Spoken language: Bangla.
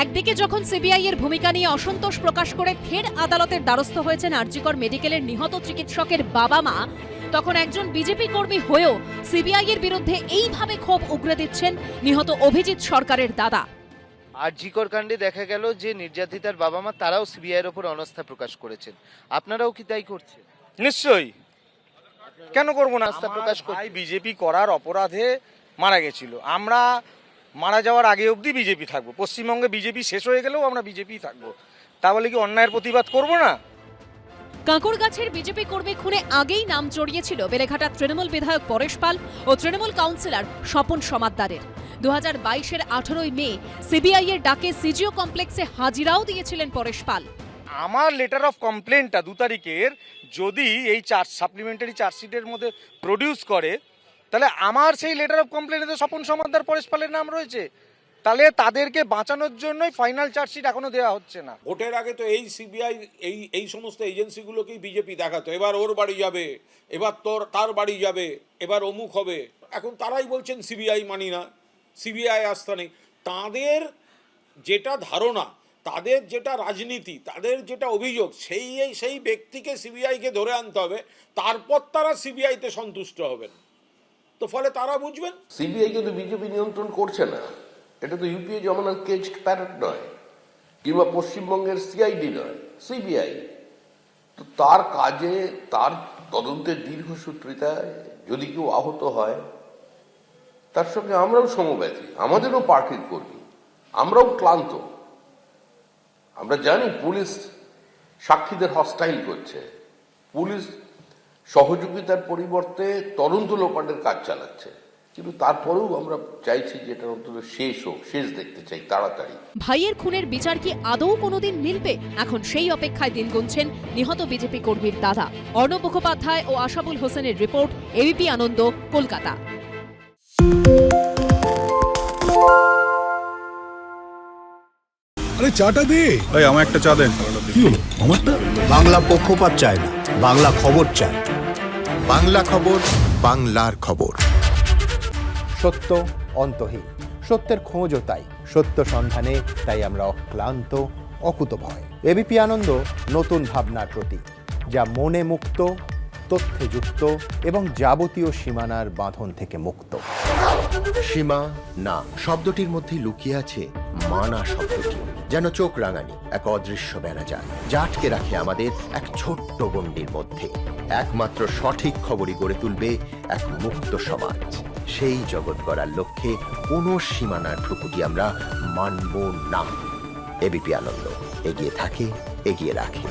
একদিকে যখন সিবিআই এর ভূমিকা নিয়ে অসন্তোষ প্রকাশ করে ফের আদালতের দ্বারস্থ হয়েছেন আরজিকর মেডিকেলের নিহত চিকিৎসকের বাবা মা, তখন একজন বিজেপি কর্মী হয়েও সিবিআই এর বিরুদ্ধে এইভাবে ক্ষোভ উগরে দিচ্ছেন নিহত অভিজিৎ সরকারের দাদা। আরজিকর কাণ্ডে দেখা গেল যে নির্যাতিতার বাবা মা তারাও সিবিআই এর উপর অনাস্থা প্রকাশ করেছেন, আপনারাও কি তাই করছেন? নিশ্চয়ই, কেন করবো না? আস্থা প্রকাশ ভাই বিজেপি করার অপরাধে মারা গেছিল, আমরা মারা যাওয়ার আগে অবধি বিজেপি থাকবো। পশ্চিমবঙ্গে বিজেপি শেষ হয়ে গেলেও আমরা বিজেপি থাকবো। তা বলে কি অন্যায়ের প্রতিবাদ করব না? কাঁকড়গাছের বিজেপি কর্মী খুনে আগেই নাম জড়িয়েছিল বেলেঘাটা তৃণমূল বিধায়ক পরেশ পাল ও তৃণমূল কাউন্সিলর স্বপন সমাদ্দারের। 2022-এর 18ই মে সিবিআই এর ডাকে সিজিও কমপ্লেক্সে হাজিরাও দিয়েছিলেন পরেশ পাল। আমার লেটার অফ কমপ্লেনটা 2 তারিখের যদি এই সাপ্লিমেন্টারি চার্জশিটের মধ্যে প্রডিউস করে, তাহলে আমার সেই লেটার অফ কমপ্লেনে স্বপন সমাদ্দার পরেশ পালের নাম রয়েছে। তাহলে তাদেরকে বাঁচানোর জন্যই ফাইনাল চার্জশিট এখনো দেওয়া হচ্ছে না। ভোটের আগে তো এই সিবিআই এই সমস্ত এজেন্সিগুলোকেই বিজেপি দেখাতো, এবার ওর বাড়ি যাবে, এবার তার বাড়ি যাবে, এবার অমুক হবে। এখন তারাই বলছেন সিবিআই মানি না, সিবিআই আস্থা নেই। তাদের যেটা ধারণা, তাদের যেটা রাজনীতি, তাদের যেটা অভিযোগ, সেই ব্যক্তিকে সিবিআইকে ধরে আনতে হবে, তারপর তারা সিবিআইতে সন্তুষ্ট হবেন। তো ফলে তারা বুঝবেন সিবিআই কিন্তু বিজেপি নিয়ন্ত্রণ করছে না। এটা তো ইউপিএ জমানার কেজড প্যারেড নয়, কিংবা পশ্চিমবঙ্গের সিআইডি নয়, সিবিআই। তো তার কাজে, তার তদন্তের দীর্ঘসূত্রিতায় যদি কেউ আহত হয়, তার সঙ্গে আমরাও সমব্যথী, আমাদেরও পার্টির কর্মী, আমরাও ক্লান্ত। আমরা জানি পুলিশ সাক্ষীদের হস্টাইল করছে, পুলিশ সহযোগিতার পরিবর্তে তদন্ত লোপাটের কাজ চালাচ্ছে, কিন্তু তারপরেও আমরা চাইছি যে এটা অন্তত শেষ হোক, শেষ দেখতে চাই তাড়াতাড়ি। ভাইয়ের খুনের বিচার কি আদৌ কোনোদিন মিলবে? এখন সেই অপেক্ষায় দিন গুনছেন নিহত বিজেপি কর্মীর দাদা। অর্ণব মুখোপাধ্যায় ও আশাবুল হোসেনের রিপোর্ট, এবিপি আনন্দ, কলকাতা। আরে চাটা দে। এই আমার একটা চা দেন। কি হলো আমারটা? বাংলা পক্ষপাত চায় না, বাংলা খবর চায়। বাংলা খবর, বাংলার খবর। সত্য অন্তহীন, সত্যের খোঁজও তাই, সত্য সন্ধানে তাই আমরা অক্লান্ত, অকুতভয়। এবিপি আনন্দ নতুন ভাবনার প্রতীক, যা মনে মুক্ত, তথ্যে যুক্ত এবং যাবতীয় সীমানার বাঁধন থেকে মুক্ত। সীমা না শব্দটির মধ্যে লুকিয়ে আছে মানা শব্দটি, যেন চোখ রাঙানি এক অদৃশ্য বেড়াজাল, যা আটকে রাখে আমাদের এক ছোট্ট গণ্ডির মধ্যে। একমাত্র সঠিক খবরই গড়ে তুলবে এক মুক্ত সমাজ। সেই জগৎ গড়ার লক্ষ্যে কোনো সীমানার ঠুকুটি আমরা মানব না। এবিপি আনন্দ এগিয়ে থাকে, এগিয়ে রাখে।